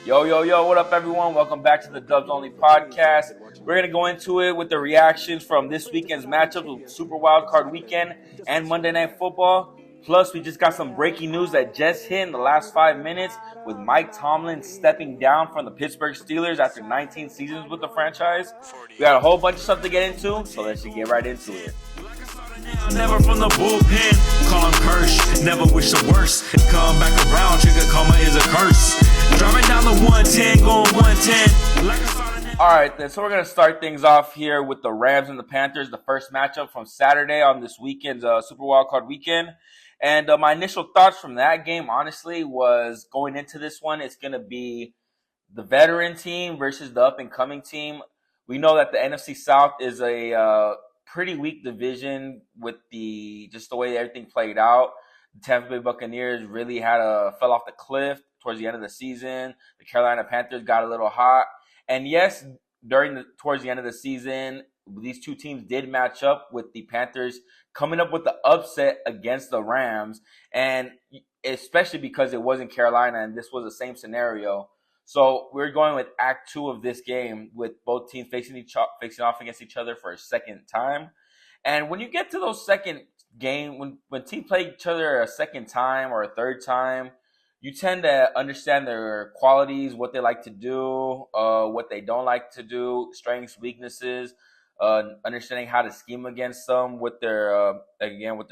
Yo, what up, everyone? Welcome back to the Dubs Only podcast. We're going to go into it with the reactions from this weekend's matchups with Super Wildcard Weekend and Monday Night Football. Plus, we just got some breaking news that just hit in the last 5 minutes with Mike Tomlin stepping down from the Pittsburgh Steelers after 19 seasons with the franchise. We got a whole bunch of stuff to get into, so let's just get right into it. Never from the bullpen, call him Kirsch. Never wish the worst. Come back around, trigger karma is a curse. Driving down the 110, going 110. All right, then. So we're going to start things off here with the Rams and the Panthers, the first matchup from Saturday on this weekend's Super Wildcard Weekend. And my initial thoughts from that game, honestly, was going into this one, it's going to be the veteran team versus the up-and-coming team. We know that the NFC South is a pretty weak division with the way everything played out. The Tampa Bay Buccaneers really fell off the cliff towards the end of the season. The Carolina Panthers got a little hot. And yes, towards the end of the season, these two teams did match up with the Panthers coming up with the upset against the Rams, and especially because it wasn't Carolina and this was the same scenario. So we're going with Act 2 of this game with both teams facing off against each other for a second time. And when you get to those second game, when teams play each other a second time or a third time, you tend to understand their qualities, what they like to do, what they don't like to do, strengths, weaknesses, understanding how to scheme against them, what the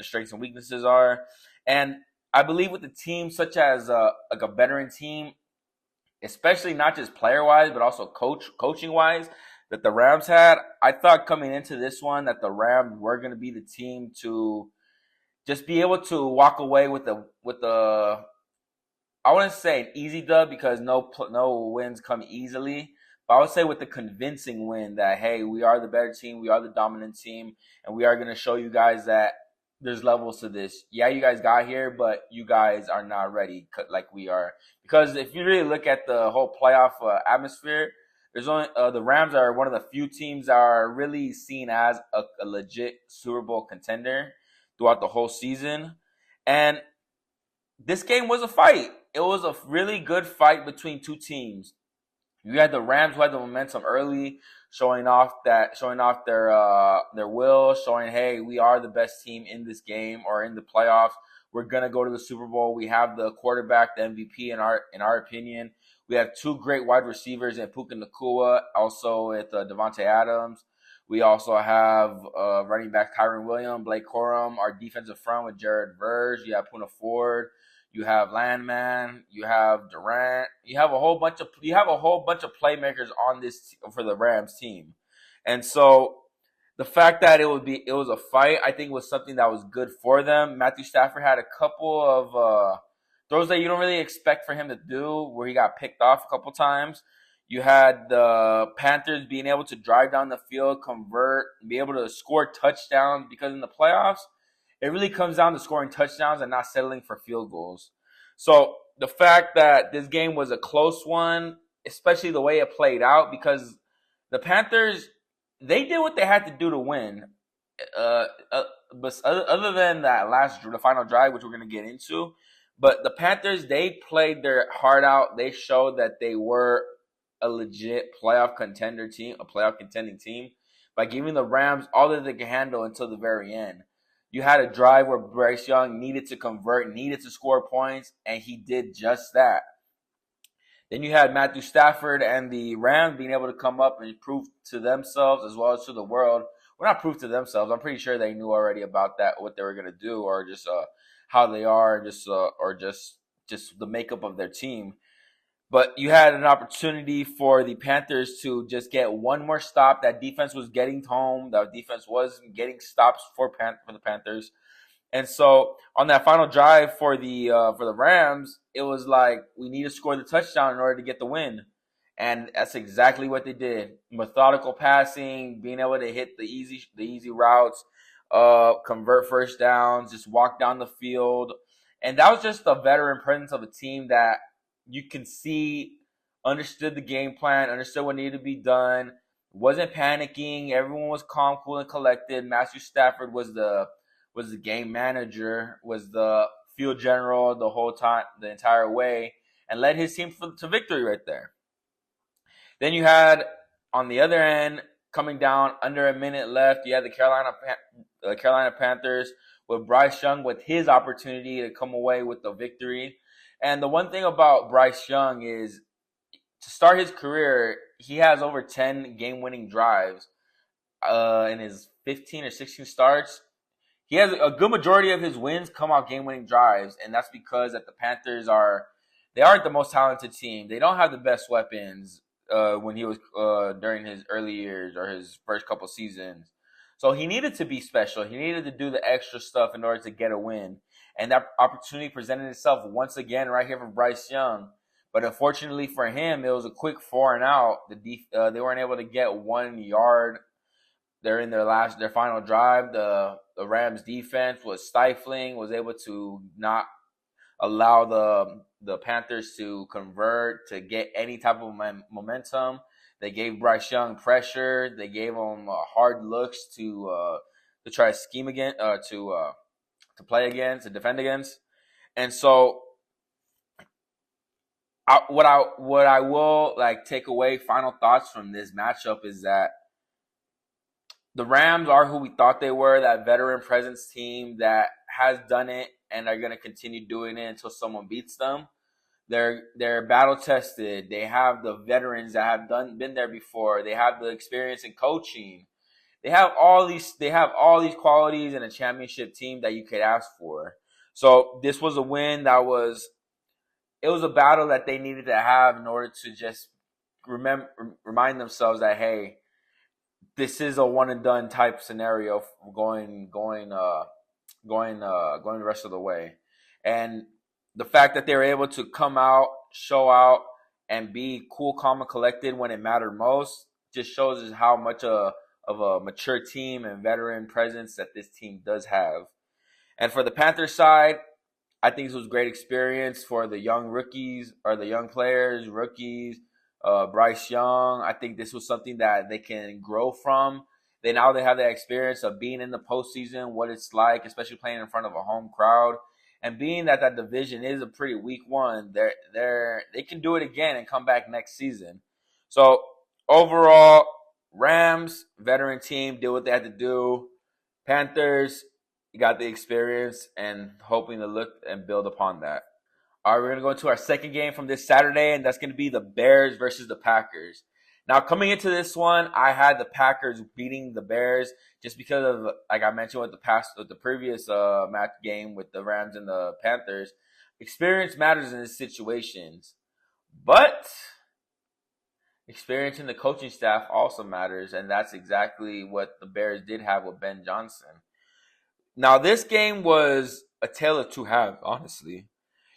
strengths and weaknesses are. And I believe with the team such as like a veteran team, especially not just player-wise, but also coaching-wise, that the Rams had, I thought coming into this one that the Rams were going to be the team to just be able to walk away with the I wouldn't say an easy dub because no wins come easily, but I would say with the convincing win that, hey, we are the better team, we are the dominant team, and we are going to show you guys that there's levels to this. Yeah, you guys got here, but you guys are not ready like we are. Because if you really look at the whole playoff atmosphere, there's only the Rams are one of the few teams that are really seen as a legit Super Bowl contender throughout the whole season. And this game was a fight. It was a really good fight between two teams. You had the Rams who had the momentum early, showing off their will, showing, hey, we are the best team in this game or in the playoffs. We're gonna go to the Super Bowl. We have the quarterback, the MVP in our opinion. We have two great wide receivers in Puka Nacua, also with Devontae Adams. We also have running back Kyron Williams, Blake Corum, our defensive front with Jared Verge. You have Puna Ford. You have Landman, you have Durant, you have a whole bunch of playmakers on this for the Rams team. And so the fact that it was a fight, I think was something that was good for them. Matthew Stafford had a couple of throws that you don't really expect for him to do, where he got picked off a couple times. You had the Panthers being able to drive down the field, convert, be able to score touchdowns, because in the playoffs, it really comes down to scoring touchdowns and not settling for field goals. So the fact that this game was a close one, especially the way it played out, because the Panthers, they did what they had to do to win. But other than the final drive, which we're going to get into, but the Panthers, they played their heart out. They showed that they were a legit playoff contending team by giving the Rams all that they could handle until the very end. You had a drive where Bryce Young needed to convert, needed to score points, and he did just that. Then you had Matthew Stafford and the Rams being able to come up and prove to themselves as well as to the world. Well, not prove to themselves. I'm pretty sure they knew already about that, what they were going to do, or just how they are, or just the makeup of their team. But you had an opportunity for the Panthers to just get one more stop. That defense was getting home. That defense was getting stops for the Panthers. And so on that final drive for the Rams, it was like, we need to score the touchdown in order to get the win. And that's exactly what they did. Methodical passing, being able to hit the easy routes, convert first downs, just walk down the field. And that was just the veteran presence of a team that you can see understood the game plan, understood what needed to be done, wasn't panicking. Everyone was calm, cool, and collected. Matthew Stafford was the game manager, was the field general the whole time, the entire way. and led his team to victory right there. Then you had on the other end, coming down under a minute left, you had the Carolina Panthers with Bryce Young with his opportunity to come away with the victory. And the one thing about Bryce Young is, to start his career, he has over 10 game-winning drives in his 15 or 16 starts. He has a good majority of his wins come out game-winning drives, and that's because that the Panthers aren't the most talented team. They don't have the best weapons when he was during his early years or his first couple seasons. So he needed to be special. He needed to do the extra stuff in order to get a win. And that opportunity presented itself once again right here for Bryce Young. But unfortunately for him, it was a quick 4 and out. They weren't able to get 1 yard. They're in their final drive. The Rams defense was stifling, was able to not allow the Panthers to convert, to get any type of momentum. They gave Bryce Young pressure. They gave him hard looks to try to scheme again, to play against, to defend against. And so, what I will take away, final thoughts from this matchup, is that the Rams are who we thought they were, that veteran presence team that has done it and are going to continue doing it until someone beats them. They're battle tested. They have the veterans that have been there before. They have the experience in coaching. They have all these qualities in a championship team that you could ask for. So this was a win it was a battle that they needed to have in order to just remind themselves that, hey, this is a one and done type scenario going the rest of the way. And the fact that they were able to come out, show out, and be cool, calm, and collected when it mattered most just shows us how much of a mature team and veteran presence that this team does have. And for the Panthers side, I think this was a great experience for the young rookies, or the young players, Bryce Young. I think this was something that they can grow from. They have that experience of being in the postseason, what it's like, especially playing in front of a home crowd. And being that division is a pretty weak one, they can do it again and come back next season. So overall, Rams, veteran team, did what they had to do. Panthers, got the experience and hoping to look and build upon that. All right, we're going to go into our second game from this Saturday, and that's going to be the Bears versus the Packers. Now, coming into this one, I had the Packers beating the Bears just because of, like I mentioned with the previous match game with the Rams and the Panthers. Experience matters in these situations, but experience in the coaching staff also matters, and that's exactly what the Bears did have with Ben Johnson. Now, this game was a tale of two halves, honestly.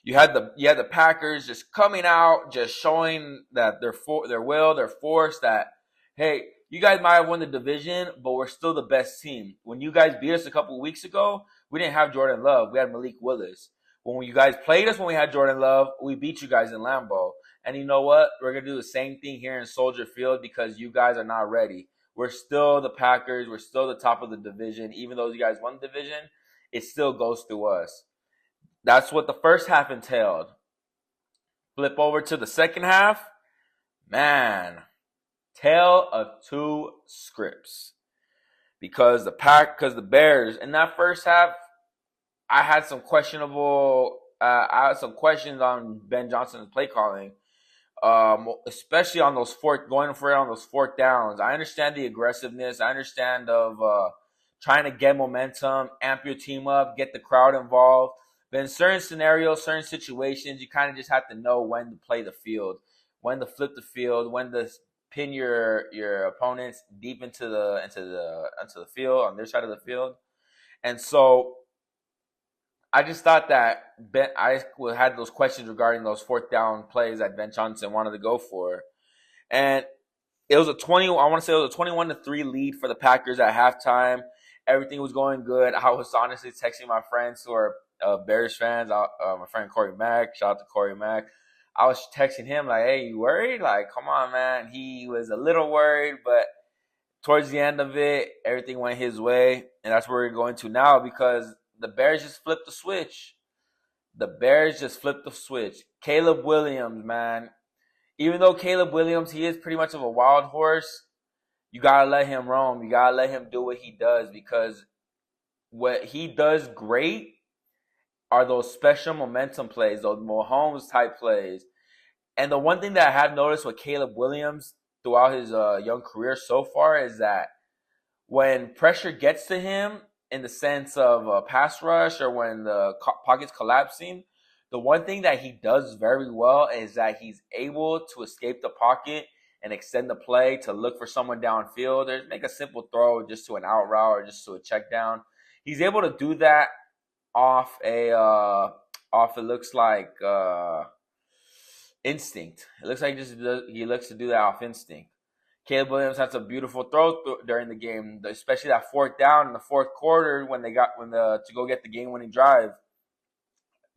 You had the Packers just coming out, just showing that their force, that, hey, you guys might have won the division, but we're still the best team. When you guys beat us a couple of weeks ago, we didn't have Jordan Love. We had Malik Willis. When you guys played us when we had Jordan Love, we beat you guys in Lambeau. And you know what? We're going to do the same thing here in Soldier Field because you guys are not ready. We're still the Packers. We're still the top of the division. Even though you guys won the division, it still goes through us. That's what the first half entailed. Flip over to the second half. Man, tale of two scripts. Because the Bears, in that first half, I had some questions on Ben Johnson's play calling. Especially on those fourth downs. I understand the aggressiveness. I understand of trying to get momentum, amp your team up, get the crowd involved. But in certain scenarios, certain situations, you kind of just have to know when to play the field, when to flip the field, when to pin your opponents deep into the field, on their side of the field. And so I just thought that I had those questions regarding those fourth down plays that Ben Johnson wanted to go for. And it was a 21-3 lead for the Packers at halftime. Everything was going good. I was honestly texting my friends who are Bears fans. My friend Corey Mack, shout out to Corey Mack. I was texting him like, hey, you worried? Like, come on, man. He was a little worried, but towards the end of it, everything went his way. And that's where we're going to now because the Bears just flipped the switch. The Bears just flipped the switch. Caleb Williams, man. Even though Caleb Williams, he is pretty much of a wild horse, you got to let him roam. You got to let him do what he does, because what he does great are those special momentum plays, those Mahomes type plays. And the one thing that I have noticed with Caleb Williams throughout his young career so far is that when pressure gets to him in the sense of a pass rush or when the pocket's collapsing, the one thing that he does very well is that he's able to escape the pocket and extend the play to look for someone downfield or make a simple throw just to an out route or just to a check down. He's able to do that off it looks like instinct. It looks like he looks to do that off instinct. Caleb Williams had some beautiful throws during the game, especially that fourth down in the fourth quarter when to go get the game-winning drive.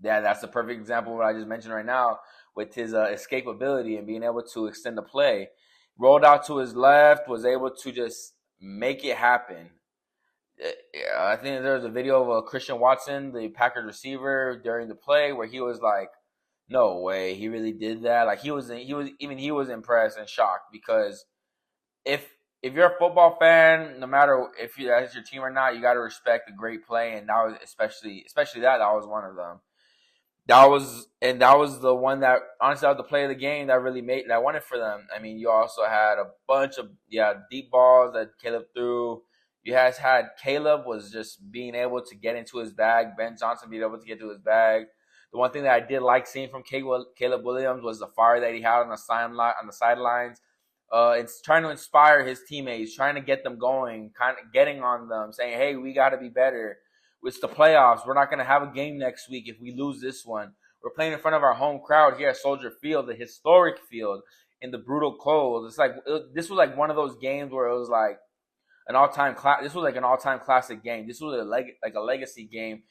Yeah, that's a perfect example of what I just mentioned right now with his escapability and being able to extend the play. Rolled out to his left, was able to just make it happen. I think there was a video of Christian Watson, the Packers receiver, during the play where he was like, "No way, he really did that." Like he was impressed and shocked, because if you're a football fan, no matter if that's your team or not, you got to respect the great play, and that was especially that was one of them. That was the one that honestly that was the play of the game that really won it for them. I mean, you also had a bunch of deep balls that Caleb threw. You had Caleb was just being able to get into his bag. Ben Johnson being able to get to his bag. The one thing that I did like seeing from Caleb Williams was the fire that he had on the sidelines. It's trying to inspire his teammates, trying to get them going, kind of getting on them, saying, "Hey, we got to be better. It's the playoffs. We're not going to have a game next week if we lose this one. We're playing in front of our home crowd here at Soldier Field, the historic field, in the brutal cold." This was like one of those games where it was like an all-time This was like an all-time classic game. This was like a legacy game.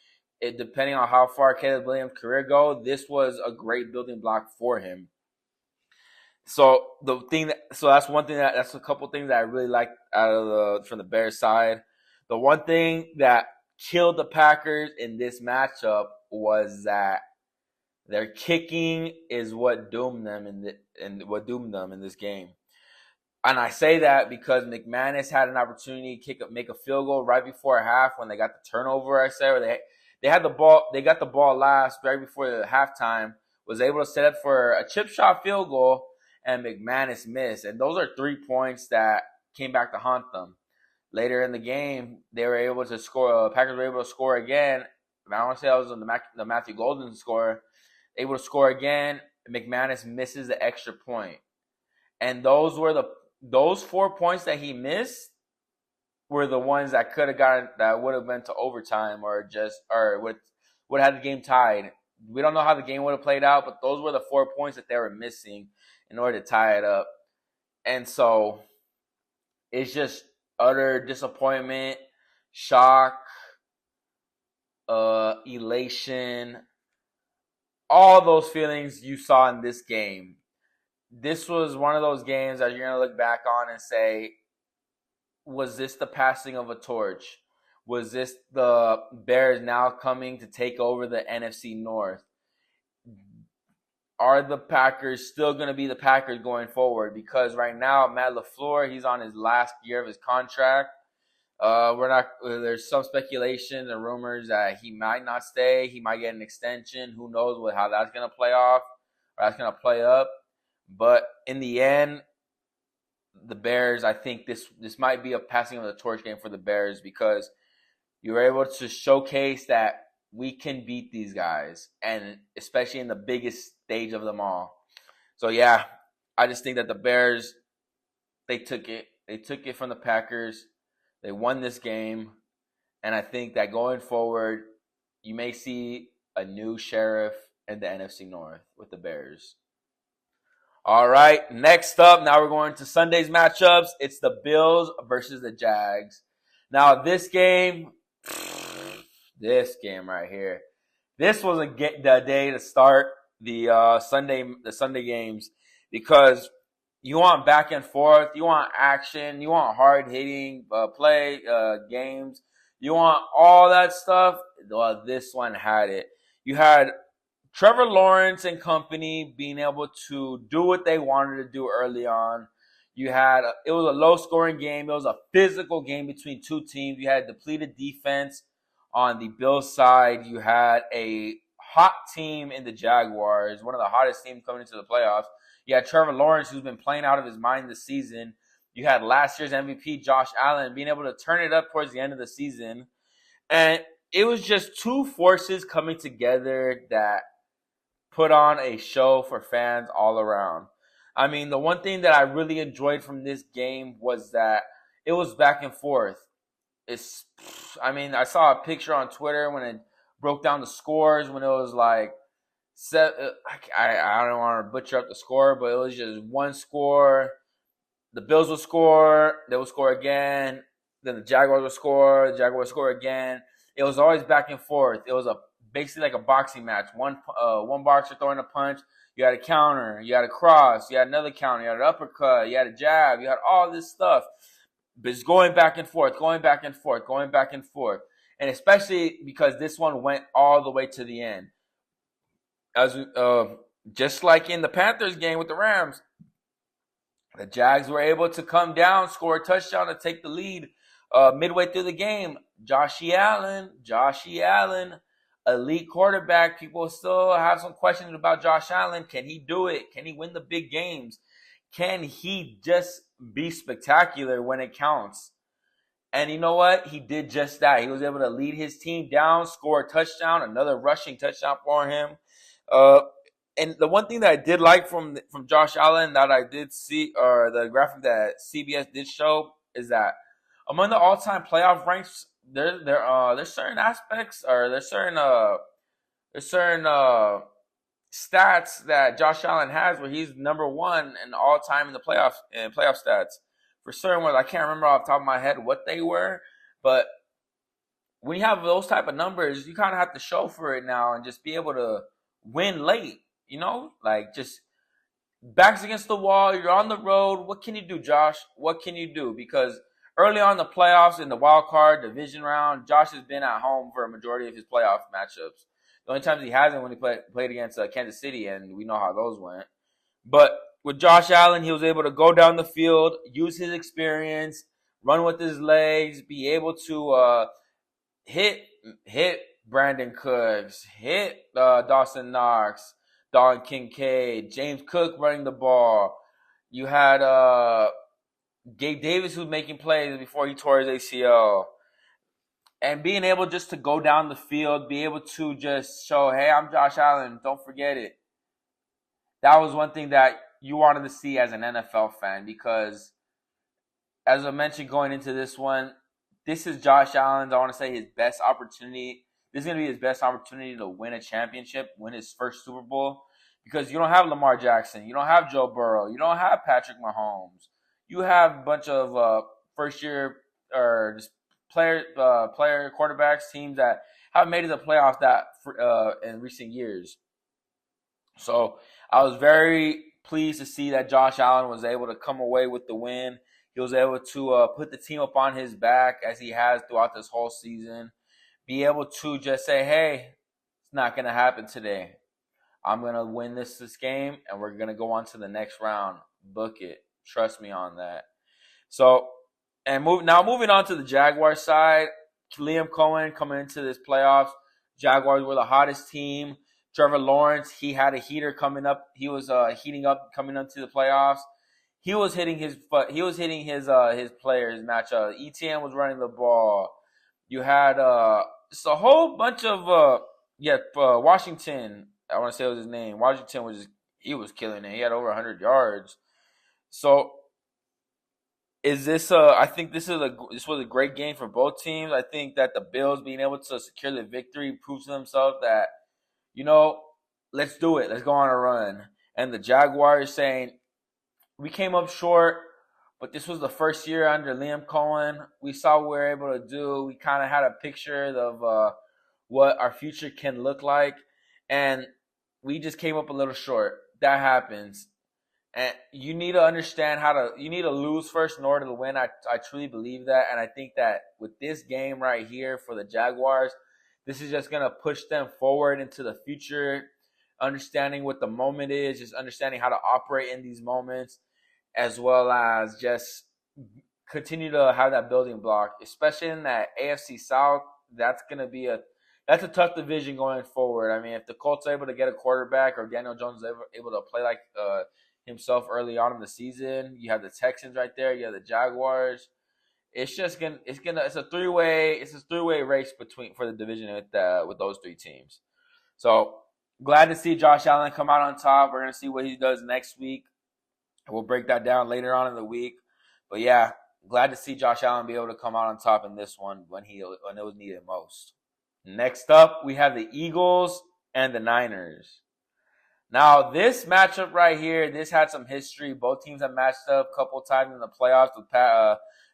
Depending on how far Caleb Williams' career go, this was a great building block for him. So that's one thing that's a couple things that I really liked from the Bears side. The one thing that killed the Packers in this matchup was that their kicking is what doomed them in this game. And I say that because McManus had an opportunity to make a field goal right before half when they got the turnover. I said, or they had the ball. They got the ball last right before the halftime. Was able to set up for a chip shot field goal, and McManus missed. And those are 3 points that came back to haunt them. Later in the game, they were able to score. Packers were able to score again. I want to say that was the Matthew Golden score. Able to score again. McManus misses the extra point, and those 4 points that he missed were the ones that could have gotten, that would have been to overtime or would have had the game tied. We don't know how the game would have played out, but those were the 4 points that they were missing in order to tie it up. And so it's just utter disappointment, shock, elation, all those feelings you saw in this game. This was one of those games that you're going to look back on and say, was this the passing of a torch? Was this the Bears now coming to take over the NFC North? Are the Packers still going to be the Packers going forward? Because right now, Matt LaFleur, he's on his last year of his contract. There's some speculation and rumors that he might not stay. He might get an extension. Who knows how that's going to play off or that's going to play up. But in the end, the Bears, I think this might be a passing of the torch game for the Bears, because you were able to showcase that we can beat these guys, and especially in the biggest stage of them all. So, yeah, I just think that the Bears, they took it. They took it from the Packers. They won this game, and I think that going forward, you may see a new sheriff in the NFC North with the Bears. All right, next up, now we're going to Sunday's matchups. It's the Bills versus the Jags. Now, this game right here, this was the day to start the Sunday games, because you want back and forth, you want action, you want hard hitting games, you want all that stuff. Well, this one had it. You had Trevor Lawrence and company being able to do what they wanted to do early on. It was a low scoring game. It was a physical game between two teams. You had depleted defense on the Bills side. You had a hot team in the Jaguars, one of the hottest teams coming into the playoffs. You had Trevor Lawrence, who's been playing out of his mind this season. You had last year's MVP, Josh Allen, being able to turn it up towards the end of the season. And it was just two forces coming together that put on a show for fans all around. I mean, the one thing that I really enjoyed from this game was that it was back and forth. I saw a picture on Twitter when it broke down the scores when it was like, I don't want to butcher up the score, but it was just one score. The Bills will score, they will score again. Then the Jaguars will score, the Jaguars score again. It was always back and forth. It was basically like a boxing match. One boxer throwing a punch, you had a counter, you had a cross, you had another counter, you had an uppercut, you had a jab, you had all this stuff. But it's going back and forth, going back and forth, going back and forth. And especially because this one went all the way to the end. Just like in the Panthers game with the Rams, the Jags were able to come down, score a touchdown to take the lead midway through the game. Joshy Allen, elite quarterback. People still have some questions about Josh Allen. Can he do it? Can he win the big games? Can he just be spectacular when it counts? And you know what? He did just that. He was able to lead his team down, score a touchdown, another rushing touchdown for him. And the one thing that I did like from Josh Allen that I did see, or the graphic that CBS did show, is that among the all-time playoff ranks, there's certain aspects, or there's certain stats that Josh Allen has where he's number one in all-time in the playoff stats. For certain ones, I can't remember off the top of my head what they were, but when you have those type of numbers, you kind of have to show for it now and just be able to win late. You know, like just backs against the wall. You're on the road. What can you do, Josh? What can you do? Because early on in the playoffs, in the wild card division round, Josh has been at home for a majority of his playoff matchups. The only times he hasn't when he played against Kansas City, and we know how those went. But with Josh Allen, he was able to go down the field, use his experience, run with his legs, be able to hit Brandon Cooks, hit Dawson Knox, Dalton Kincaid, James Cook running the ball. You had Gabe Davis who's making plays before he tore his ACL. And being able just to go down the field, be able to just show, hey, I'm Josh Allen, don't forget it. That was one thing that you wanted to see as an NFL fan because, as I mentioned going into this one, this is Josh Allen's, I want to say, his best opportunity. This is going to be his best opportunity to win a championship, win his first Super Bowl, because you don't have Lamar Jackson, you don't have Joe Burrow, you don't have Patrick Mahomes. You have a bunch of first-year or just player quarterbacks, teams that haven't made it to the playoffs in recent years. So I was very pleased to see that Josh Allen was able to come away with the win. He was able to put the team up on his back as he has throughout this whole season. Be able to just say, hey, it's not going to happen today. I'm going to win this game, and we're going to go on to the next round. Book it. Trust me on that. So, moving on to the Jaguars side. Liam Cohen coming into this playoffs. Jaguars were the hottest team. Trevor Lawrence, he had a heater coming up. He was heating up coming into the playoffs. He was hitting his players matchup. ETN was running the ball. You had just a whole bunch of Washington. I want to say it was his name. Washington was killing it. He had over 100 yards. So I think this was a great game for both teams. I think that the Bills being able to secure the victory proves to themselves that, let's do it. Let's go on a run. And the Jaguars saying, we came up short, but this was the first year under Liam Cohen. We saw what we were able to do. We kind of had a picture of what our future can look like. And we just came up a little short. That happens. And you need to understand you need to lose first in order to win. I truly believe that. And I think that with this game right here for the Jaguars, this is just going to push them forward into the future. understanding what the moment is, just understanding how to operate in these moments, as well as just continue to have that building block, especially in that AFC South. That's a tough division going forward. I mean, if the Colts are able to get a quarterback or Daniel Jones is able to play like himself early on in the season, you have the Texans right there, you have the Jaguars. It's a three-way race for the division with those three teams. So glad to see Josh Allen come out on top. We're gonna see what he does next week. We'll break that down later on in the week. But yeah, glad to see Josh Allen be able to come out on top in this one when it was needed most. Next up, we have the Eagles and the Niners. Now, this matchup right here, this had some history. Both teams have matched up a couple times in the playoffs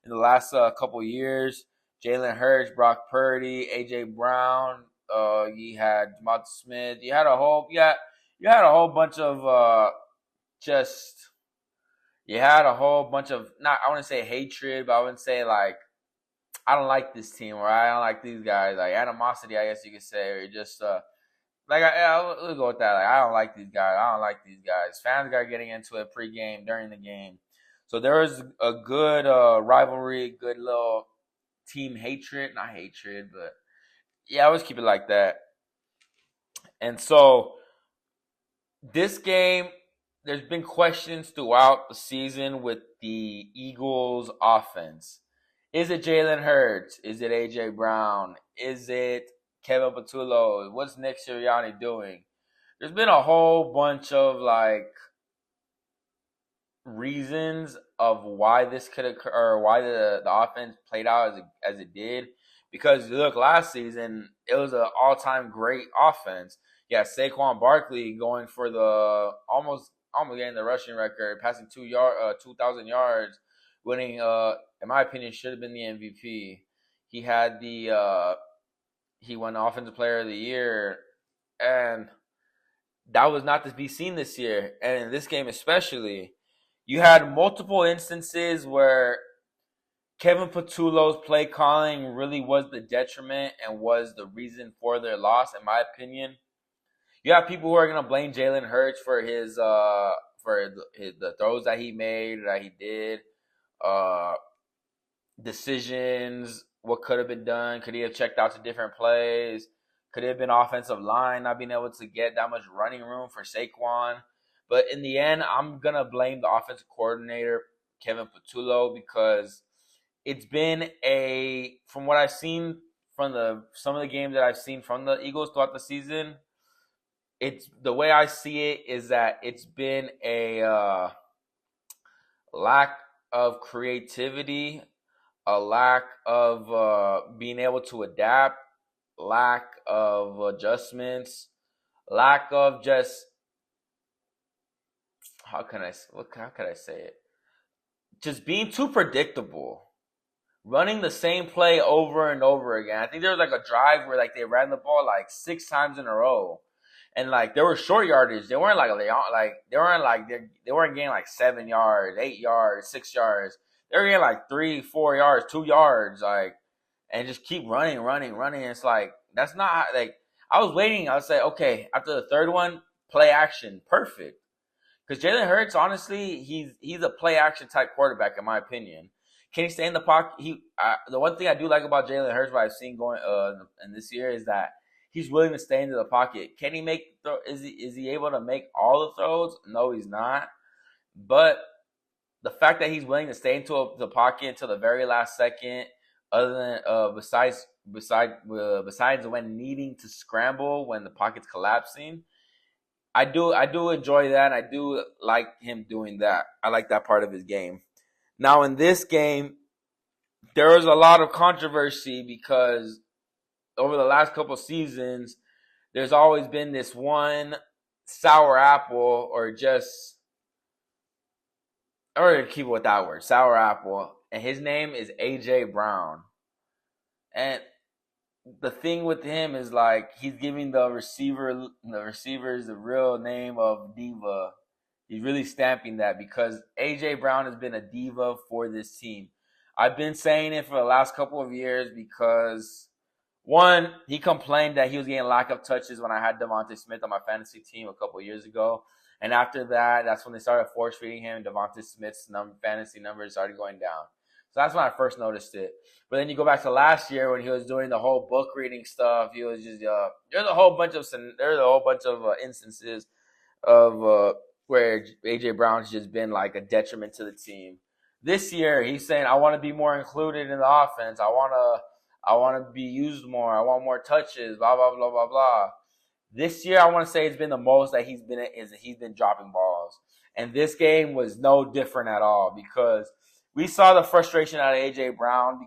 in the last couple years. Jalen Hurts, Brock Purdy, A.J. Brown. You had Devonta Smith. You had a whole bunch of not, I wouldn't say hatred, but I wouldn't say like, I don't like this team, or I don't like these guys, like animosity, I guess you could say, or just we'll go with that. Like, I don't like these guys. Fans got getting into it pregame, during the game. So there was a good rivalry, good little team hatred, not hatred, but yeah, I always keep it like that. And so this game, there's been questions throughout the season with the Eagles' offense. Is it Jalen Hurts? Is it A.J. Brown? Is it Kevin Patullo? What's Nick Sirianni doing? There's been a whole bunch of reasons of why this could occur, or why the offense played out as it did. Because look, last season it was an all-time great offense. Yeah, Saquon Barkley going for the almost getting the rushing record, passing 2,000 yards, winning. In my opinion, should have been the MVP. He had he won Offensive Player of the Year, and that was not to be seen this year. And in this game especially, you had multiple instances where Kevin Patullo's play calling really was the detriment and was the reason for their loss, in my opinion. You have people who are going to blame Jalen Hurts for the throws that he made, that he did, decisions, what could have been done. Could he have checked out to different plays? Could it have been offensive line not being able to get that much running room for Saquon? But in the end, I'm going to blame the offensive coordinator, Kevin Patullo, because it's been from what I've seen from some of the games that I've seen from the Eagles throughout the season, the way I see it is that it's been a lack of creativity, a lack of being able to adapt, lack of adjustments, lack of just how can I say it? Just being too predictable. Running the same play over and over again. I think there was a drive where they ran the ball 6 times in a row. And they were short yardage. They weren't they weren't getting 7 yards, 8 yards, 6 yards. They were getting 3, 4 yards, 2 yards, and just keep running. It's that's not I was waiting. I was like, okay, after the third one, play action, perfect. Because Jalen Hurts, honestly, he's a play action type quarterback in my opinion. Can he stay in the pocket? The one thing I do like about Jalen Hurts, what I've seen going in this year, is that he's willing to stay into the pocket. Can he make is he able to make all the throws? No, he's not. But the fact that he's willing to stay into the pocket until the very last second, other than besides when needing to scramble when the pocket's collapsing, I do enjoy that. I do like him doing that. I like that part of his game. Now in this game, there was a lot of controversy because over the last couple seasons, there's always been this one sour apple, or keep it with that word, sour apple, and his name is A.J. Brown. And the thing with him is he's giving the receivers the real name of diva. He's really stamping that because A.J. Brown has been a diva for this team. I've been saying it for the last couple of years because One, he complained that he was getting lack of touches when I had Devontae Smith on my fantasy team a couple of years ago. And after that, that's when they started force feeding him. Devontae Smith's fantasy numbers started going down. So that's when I first noticed it. But then you go back to last year when he was doing the whole book reading stuff. He was just there's a whole bunch of instances of where AJ Brown's just been like a detriment to the team. This year, he's saying, "I want to be more included in the offense. I want to be used more. I want more touches. Blah blah blah blah blah." This year, I want to say it's been the most that he's been dropping balls, and this game was no different at all because we saw the frustration out of AJ Brown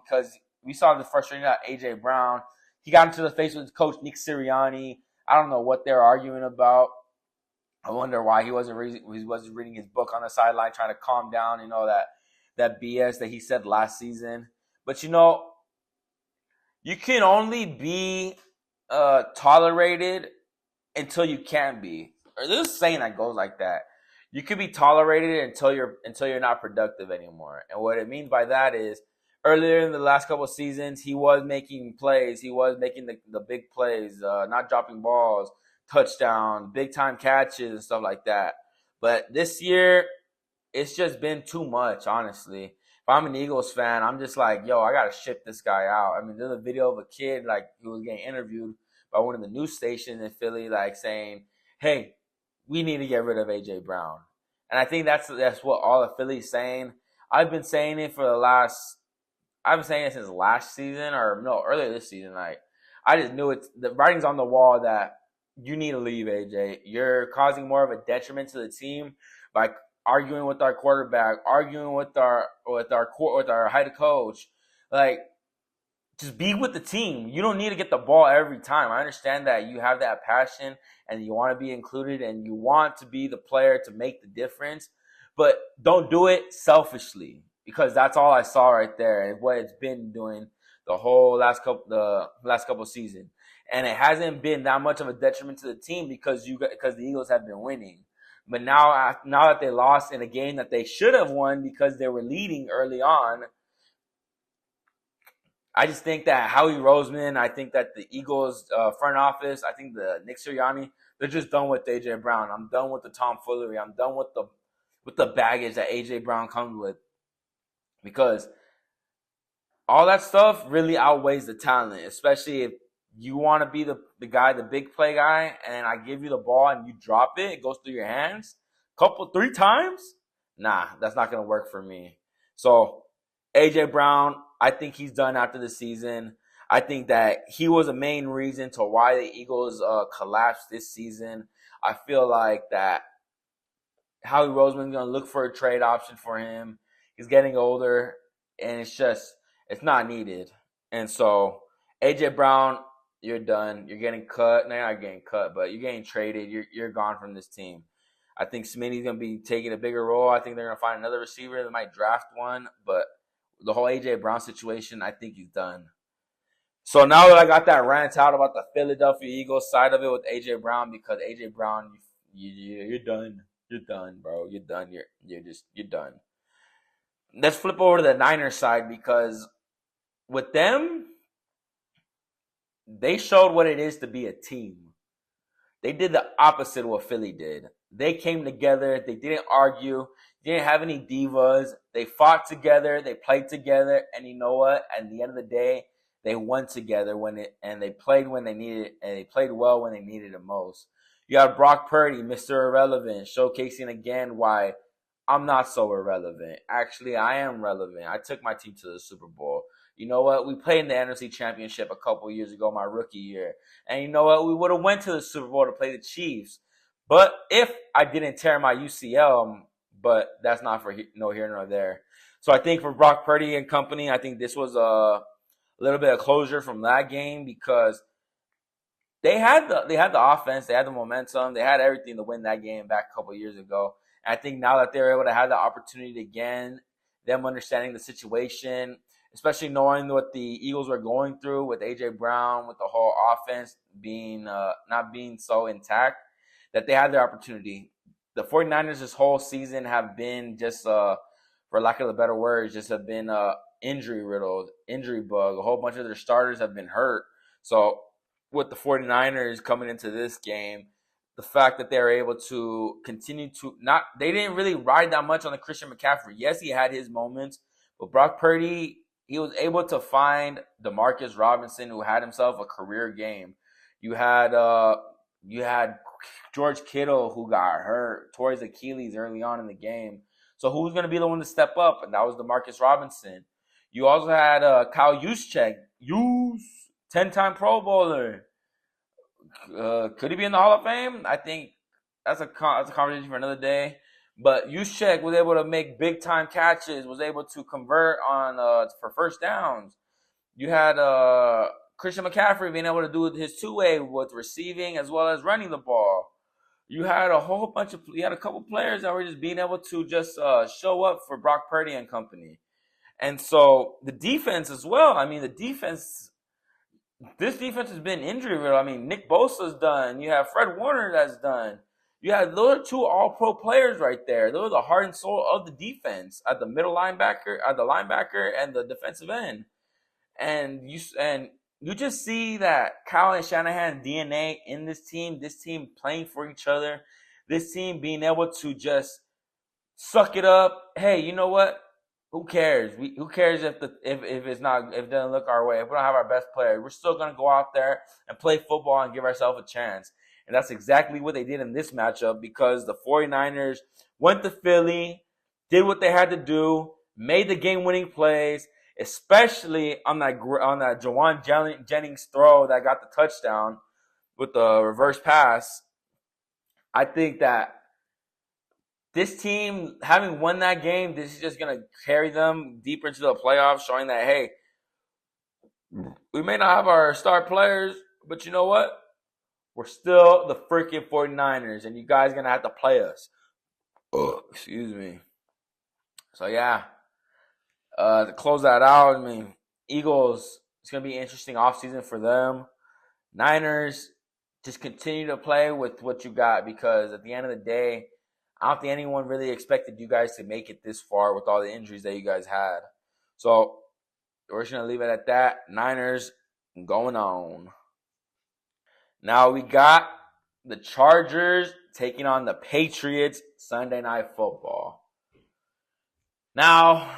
He got into the face with coach Nick Sirianni. I don't know what they're arguing about. I wonder why he wasn't reading his book on the sideline, trying to calm down. That BS that he said last season. But you can only be tolerated until you can be. Or there's a saying that goes like that. You can be tolerated until you're not productive anymore. And what it means by that is earlier in the last couple of seasons, he was making plays. He was making the big plays, not dropping balls, touchdown, big time catches and stuff like that. But this year, it's just been too much, honestly. If I'm an Eagles fan, I'm just like, yo, I got to ship this guy out. I mean, there's a video of a kid, like, who was getting interviewed by one of the news stations in Philly, like, saying, hey, we need to get rid of A.J. Brown. And I think that's what all of Philly's saying. I've been saying it since last season, or no, earlier this season. Like, I just knew it. The writing's on the wall that you need to leave, AJ. You're causing more of a detriment to the team by arguing with our quarterback, arguing with our head coach. Like, just be with the team. You don't need to get the ball every time. I understand that you have that passion and you want to be included and you want to be the player to make the difference, but don't do it selfishly, because that's all I saw right there and what it's been doing the whole last couple seasons. And it hasn't been that much of a detriment to the team because the Eagles have been winning. But now that they lost in a game that they should have won because they were leading early on, I just think that Howie Roseman, I think that the Eagles front office, I think the Nick Sirianni, they're just done with A.J. Brown. I'm done with the tomfoolery. I'm done with the baggage that A.J. Brown comes with, because all that stuff really outweighs the talent, especially if you want to be the guy, the big play guy, and I give you the ball and you drop it, it goes through your hands 3 times. Nah, that's not going to work for me. So A.J. Brown, I think he's done after the season. I think that he was a main reason to why the Eagles collapsed this season. I feel like that Howie Roseman's going to look for a trade option for him. He's getting older, and it's not needed. And so A.J. Brown, you're done. You're getting cut. No, you're not getting cut, but you're getting traded. You're gone from this team. I think Smitty's going to be taking a bigger role. I think they're going to find another receiver. They might draft one, but the whole A.J. Brown situation, I think he's done. So now that I got that rant out about the Philadelphia Eagles side of it with A.J. Brown, because A.J. Brown, you're done. You're done, bro. You're done. You're done. Let's flip over to the Niners side, because with them, they showed what it is to be a team. They did the opposite of what Philly did. They came together. They didn't argue. They didn't have any divas. They fought together. They played together. And you know what? At the end of the day, they won together and they played when they needed it, and they played well when they needed it most. You have Brock Purdy, Mr. Irrelevant, showcasing again why I'm not so irrelevant. Actually, I am relevant. I took my team to the Super Bowl. You know what? We played in the NFC Championship a couple years ago, my rookie year. And you know what? We would have went to the Super Bowl to play the Chiefs. But if I didn't tear my UCL, but that's not for no here nor there. So I think for Brock Purdy and company, I think this was a little bit of closure from that game, because they had the offense, they had the momentum, they had everything to win that game back a couple years ago. And I think now that they're able to have the opportunity again, them understanding the situation, especially knowing what the Eagles were going through with A.J. Brown, with the whole offense being not being so intact, that they had their opportunity. The 49ers this whole season have been just, for lack of a better words, just have been injury riddled, injury bug. A whole bunch of their starters have been hurt. So with the 49ers coming into this game, the fact that they were able to continue to not, they didn't really ride that much on the Christian McCaffrey. Yes, he had his moments, but Brock Purdy, he was able to find Demarcus Robinson, who had himself a career game. You had George Kittle, who got hurt, tore his Achilles early on in the game. So who was going to be the one to step up? And that was Demarcus Robinson. You also had Kyle Juszczyk, 10-time Pro Bowler. Could he be in the Hall of Fame? I think that's a conversation for another day. But Juszczyk was able to make big time catches, was able to convert on for first downs. You had Christian McCaffrey being able to do his two-way with receiving as well as running the ball. You had a couple players that were just being able to just show up for Brock Purdy and company. And so the defense as well. I mean, this defense has been injury-riddled. I mean, Nick Bosa's done. You have Fred Warner that's done. Those are two all-pro players right there. Those are the heart and soul of the defense at the middle linebacker, at the linebacker, and the defensive end. And you just see that Kyle and Shanahan DNA in this team playing for each other, this team being able to just suck it up. Hey, you know what? Who cares? Who cares if it doesn't look our way? If we don't have our best player, we're still gonna go out there and play football and give ourselves a chance. And that's exactly what they did in this matchup, because the 49ers went to Philly, did what they had to do, made the game-winning plays, especially on that Jawan Jennings throw that got the touchdown with the reverse pass. I think that this team, having won that game, this is just going to carry them deeper into the playoffs, showing that, hey, we may not have our star players, but you know what? We're still the freaking 49ers, and you guys are going to have to play us. Excuse me. So, yeah. To close that out, I mean, Eagles, it's going to be an interesting offseason for them. Niners, just continue to play with what you got, because at the end of the day, I don't think anyone really expected you guys to make it this far with all the injuries that you guys had. So we're just going to leave it at that. Niners going on. Now we got the Chargers taking on the Patriots Sunday Night Football. Now,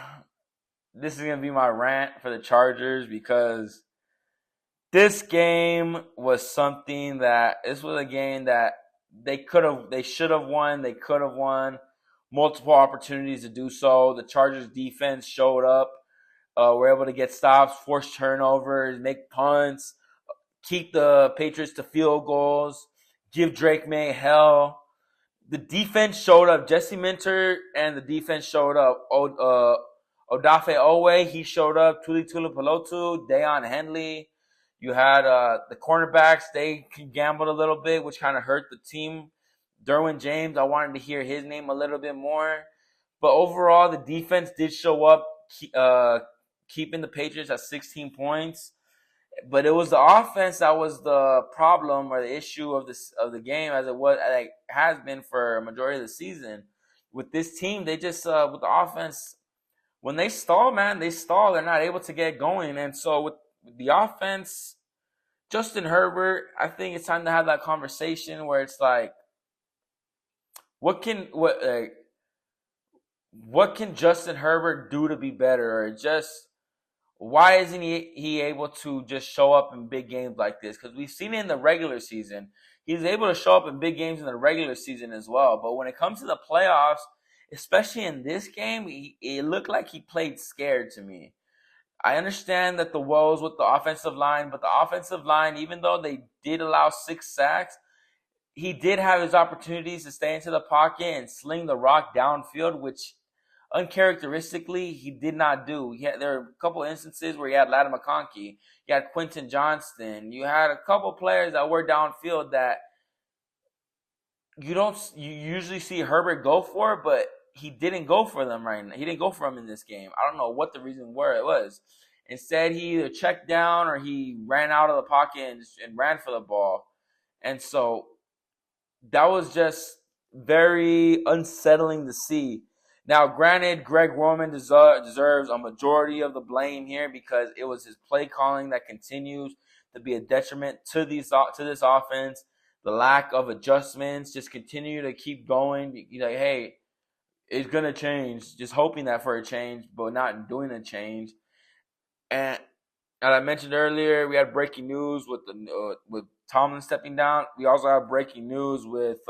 this is going to be my rant for the Chargers, because this game was a game that they should have won. They could have won. Multiple opportunities to do so. The Chargers defense showed up. Were able to get stops, force turnovers, make punts, keep the Patriots to field goals, give Drake May hell. The defense showed up. Jesse Minter and the defense showed up. Odafe Owe, he showed up. Tuli Tuipulotu, Deion Henley. You had the cornerbacks. They gambled a little bit, which kind of hurt the team. Derwin James, I wanted to hear his name a little bit more. But overall, the defense did show up, keeping the Patriots at 16 points. But it was the offense that was the problem or the issue of the game, as it has been for a majority of the season. With this team, they just with the offense, when they stall, man, they stall. They're not able to get going. And so with the offense, Justin Herbert, I think it's time to have that conversation where it's like, what can Justin Herbert do to be better? Or just, why isn't he able to just show up in big games like this? Because we've seen it in the regular season. He's able to show up in big games in the regular season as well. But when it comes to the playoffs, especially in this game, it looked like he played scared to me. I understand that the woes with the offensive line, but the offensive line, even though they did allow 6 sacks, he did have his opportunities to stay into the pocket and sling the rock downfield, which uncharacteristically he did not do. There were a couple instances where he had Ladd McConkey, you had Quentin Johnston, you had a couple players that were downfield that you usually see Herbert go for, but he didn't go for them right now. He didn't go for them in this game. I don't know what the reason was. Instead, he either checked down or he ran out of the pocket and ran for the ball. And so that was just very unsettling to see. Now, granted, Greg Roman deserves a majority of the blame here, because it was his play calling that continues to be a detriment to this offense. The lack of adjustments, just continue to keep going. You know, hey, it's gonna change. Just hoping that for a change, but not doing a change. And as I mentioned earlier, we had breaking news with Tomlin stepping down. We also have breaking news with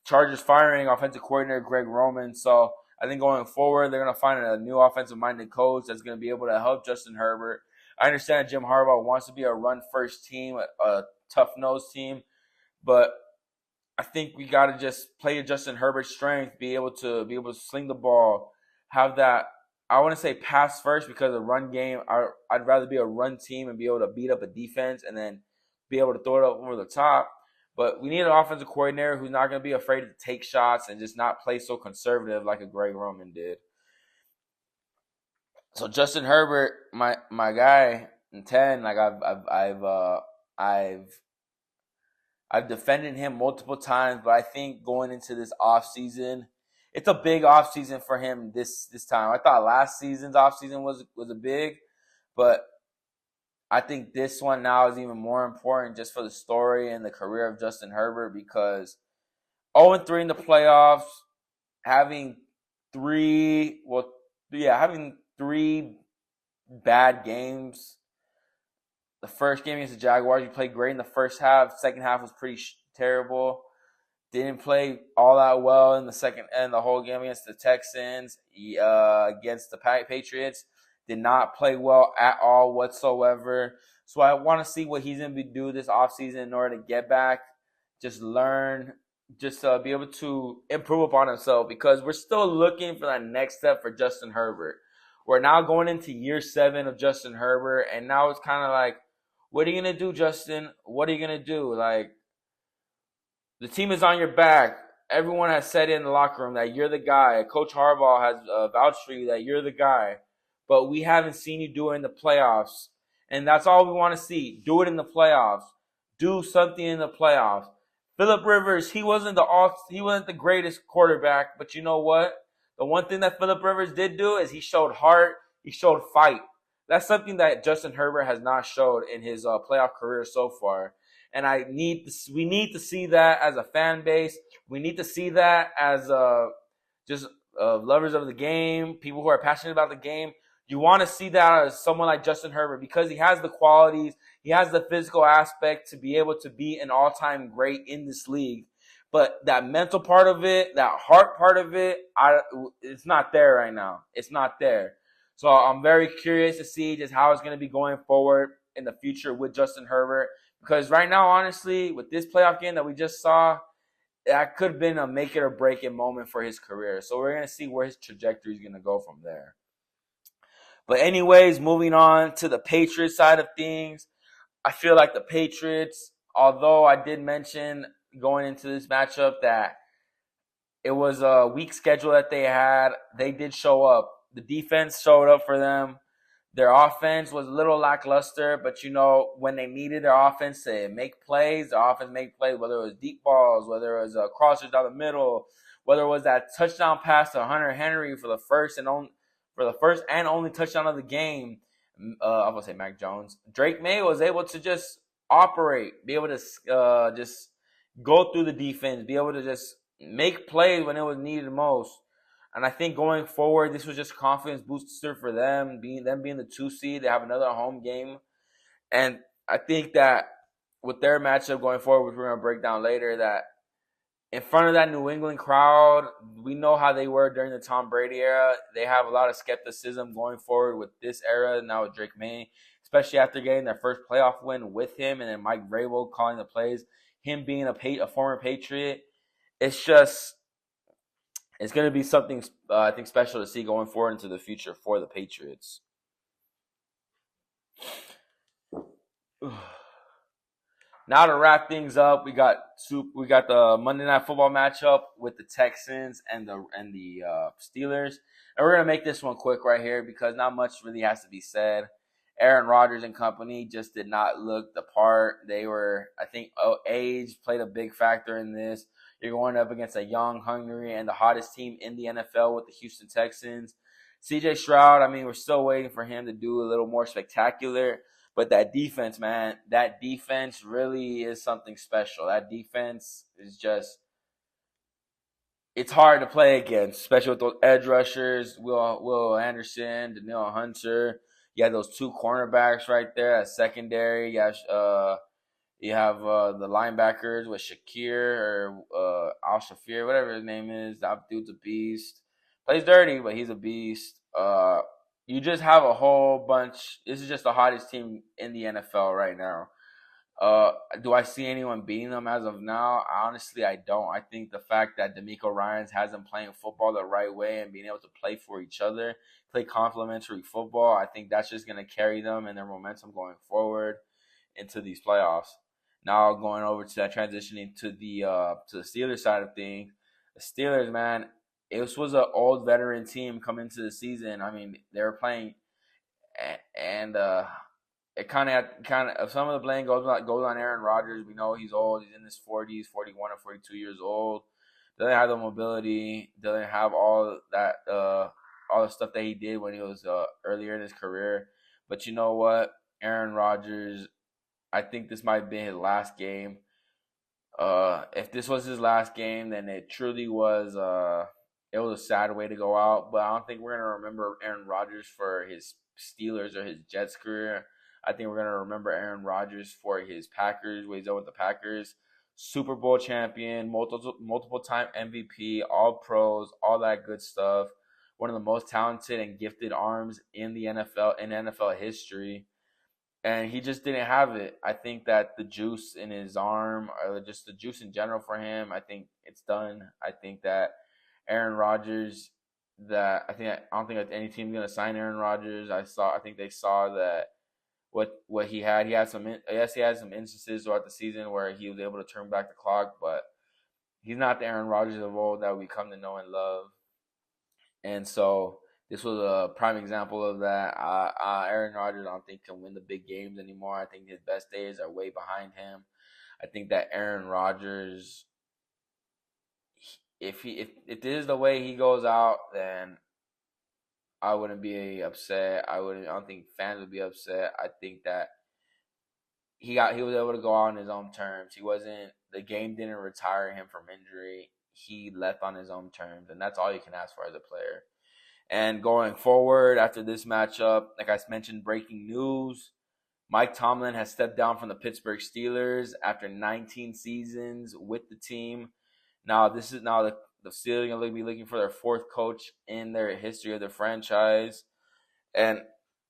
Chargers firing offensive coordinator Greg Roman. So I think going forward, they're going to find a new offensive-minded coach that's going to be able to help Justin Herbert. I understand Jim Harbaugh wants to be a run-first team, a tough-nosed team, but I think we got to just play to Justin Herbert's strength, be able to sling the ball, have that. I want to say pass first because the run game. I'd rather be a run team and be able to beat up a defense and then be able to throw it up over the top. But we need an offensive coordinator who's not going to be afraid to take shots and just not play so conservative like a Greg Roman did. So Justin Herbert, my guy in 10, like I've defended him multiple times, but I think going into this offseason, it's a big offseason for him this time. I thought last season's offseason was a big, but I think this one now is even more important just for the story and the career of Justin Herbert because 0-3 in the playoffs, having three bad games. The first game against the Jaguars, you played great in the first half. Second half was pretty terrible. Didn't play all that well in the second and the whole game against the Texans, against the Patriots. Did not play well at all whatsoever. So I want to see what he's going to do this offseason in order to get back, just learn, just be able to improve upon himself because we're still looking for that next step for Justin Herbert. We're now going into year 7 of Justin Herbert, and now it's kind of like, what are you going to do, Justin? What are you going to do? Like, the team is on your back. Everyone has said in the locker room that you're the guy. Coach Harbaugh has vouched for you that you're the guy. But we haven't seen you do it in the playoffs. And that's all we want to see. Do it in the playoffs. Do something in the playoffs. Phillip Rivers, he wasn't the greatest quarterback, but you know what? The one thing that Phillip Rivers did do is he showed heart, he showed fight. That's something that Justin Herbert has not showed in his playoff career so far. And we need to see that as a fan base. We need to see that as lovers of the game, people who are passionate about the game. You want to see that as someone like Justin Herbert because he has the qualities, he has the physical aspect to be able to be an all-time great in this league. But that mental part of it, that heart part of it, it's not there right now. It's not there. So I'm very curious to see just how it's going to be going forward in the future with Justin Herbert. Because right now, honestly, with this playoff game that we just saw, that could have been a make it or break it moment for his career. So we're going to see where his trajectory is going to go from there. But anyways, moving on to the Patriots side of things, I feel like the Patriots, although I did mention going into this matchup that it was a weak schedule that they had, they did show up. The defense showed up for them. Their offense was a little lackluster, but you know, when they needed their offense to make plays, their offense made plays, whether it was deep balls, whether it was crossers down the middle, whether it was that touchdown pass to Hunter Henry for the first and only touchdown of the game. I was gonna say Mac Jones. Drake May was able to just operate, be able to just go through the defense, be able to just make plays when it was needed most. And I think going forward, this was just a confidence booster for them, being the 2 seed. They have another home game. And I think that with their matchup going forward, which we're going to break down later, that in front of that New England crowd, we know how they were during the Tom Brady era. They have a lot of skepticism going forward with this era, now with Drake May, especially after getting their first playoff win with him and then Mike Vrabel calling the plays, him being a former Patriot. It's going to be something I think special to see going forward into the future for the Patriots. Now to wrap things up, we got the Monday Night Football matchup with the Texans and the Steelers, and we're gonna make this one quick right here because not much really has to be said. Aaron Rodgers and company just did not look the part. I think age played a big factor in this. You're going up against a young, hungry, and the hottest team in the NFL with the Houston Texans. CJ Stroud, I mean, we're still waiting for him to do a little more spectacular. But that defense, man, that defense really is something special. That defense is just, it's hard to play against, especially with those edge rushers, Will Anderson, Danielle Hunter. You have those two cornerbacks right there at secondary. You have the linebackers with Shakir or Al Shafir, whatever his name is. That dude's a beast. Plays dirty, but he's a beast. You just have a whole bunch. This is just the hottest team in the NFL right now. Do I see anyone beating them as of now? Honestly, I don't. I think the fact that D'Amico Ryans has them playing football the right way and being able to play for each other, play complementary football, I think that's just going to carry them and their momentum going forward into these playoffs. Now going over to that, transitioning to the Steelers side of things. The Steelers, man, it was an old veteran team coming into the season. I mean, they were playing, and it kind of some of the blame goes on Aaron Rodgers. We know he's old. He's in his 40s, 41 or 42 years old. Doesn't have the mobility. Doesn't have all the stuff that he did when he was earlier in his career. But you know what, Aaron Rodgers, I think this might be his last game. If this was his last game, then it truly was. It was a sad way to go out. But I don't think we're gonna remember Aaron Rodgers for his Steelers or his Jets career. I think we're gonna remember Aaron Rodgers for his Packers, what he's done with the Packers. Super Bowl champion, multiple time MVP, all pros, all that good stuff. One of the most talented and gifted arms in the NFL, in NFL history. And he just didn't have it. I think that the juice in his arm, or just the juice in general for him, I think it's done. I think that Aaron Rodgers, I don't think that any team's gonna sign Aaron Rodgers. I think they saw that what he had. He had some instances throughout the season where he was able to turn back the clock, but he's not the Aaron Rodgers of old that we come to know and love. And so this was a prime example of that. Aaron Rodgers, I don't think, can win the big games anymore. I think his best days are way behind him. I think that Aaron Rodgers, if this is the way he goes out, then I wouldn't be upset. I don't think fans would be upset. I think that he was able to go out on his own terms. The game didn't retire him from injury. He left on his own terms, and that's all you can ask for as a player. And going forward after this matchup, like I mentioned, breaking news: Mike Tomlin has stepped down from the Pittsburgh Steelers after 19 seasons with the team. Now the Steelers are going to be looking for their fourth coach in their history of the franchise. And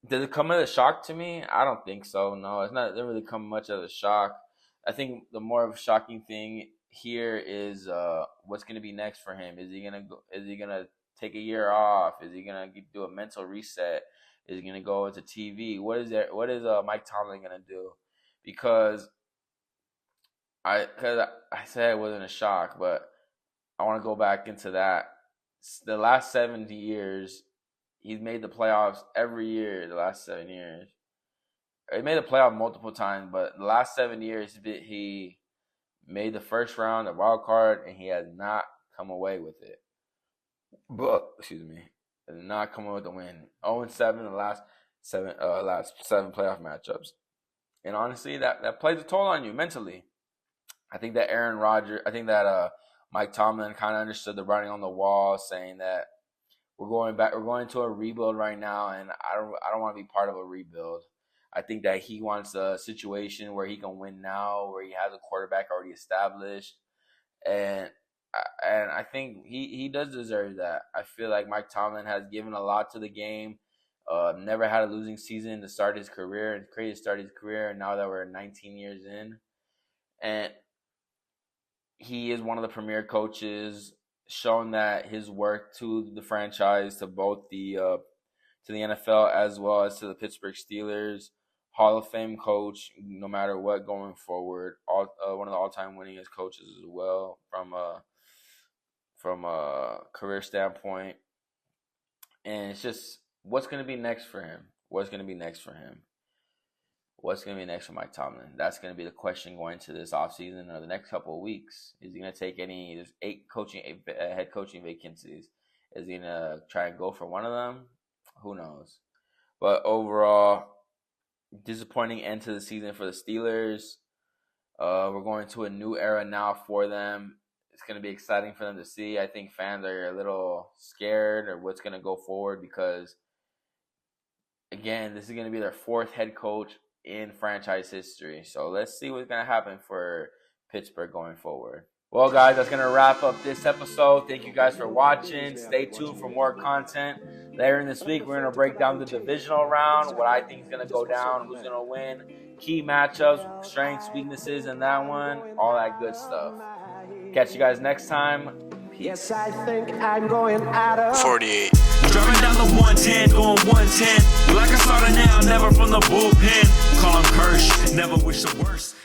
does it come as a shock to me? I don't think so. No, it doesn't really come much as a shock. I think the more of a shocking thing here is what's going to be next for him. Is he gonna take a year off? Is he gonna do a mental reset? Is he gonna go into TV? What is Mike Tomlin gonna do? Because I said it wasn't a shock, but I want to go back into that. The last 70 years, he's made the playoffs every year. The last 7 years, he made the playoff multiple times, but the last 7 years, he made the first round, the wild card, and he has not come away with it. But has not come away with the win. 0-7 in the last seven playoff matchups, and honestly, that plays a toll on you mentally. I think that Mike Tomlin kind of understood the writing on the wall, saying that we're going into a rebuild right now, and I don't want to be part of a rebuild. I think that he wants a situation where he can win now, where he has a quarterback already established, and I think he does deserve that. I feel like Mike Tomlin has given a lot to the game. Never had a losing season to start his career, and crazy to start his career. And now that we're 19 years in, and he is one of the premier coaches, shown that his work to the franchise, to both to the NFL as well as to the Pittsburgh Steelers. Hall of Fame coach, no matter what, going forward. One of the all-time winningest coaches as well from a career standpoint. And it's just, what's going to be next for him? What's going to be next for Mike Tomlin? That's going to be the question going into this offseason or the next couple of weeks. Is he going to take there's 8 head coaching vacancies. Is he going to try and go for one of them? Who knows? But overall, disappointing end to the season for the Steelers. We're going to a new era now for them. It's going to be exciting for them to see. I think fans are a little scared of what's going to go forward because, again, this is going to be their 4th head coach in franchise history. So let's see what's going to happen for Pittsburgh going forward. Well, guys, that's going to wrap up this episode. Thank you guys for watching. Stay tuned for more content. Later in this week, we're going to break down the divisional round, what I think is going to go down, who's going to win, key matchups, strengths, weaknesses in that one, all that good stuff. Catch you guys next time. Peace. Yes, I think I'm going out of 48. Driving down the 110, going 110. Like I started now, never from the bullpen. Call him Kirsch, never wish the worst.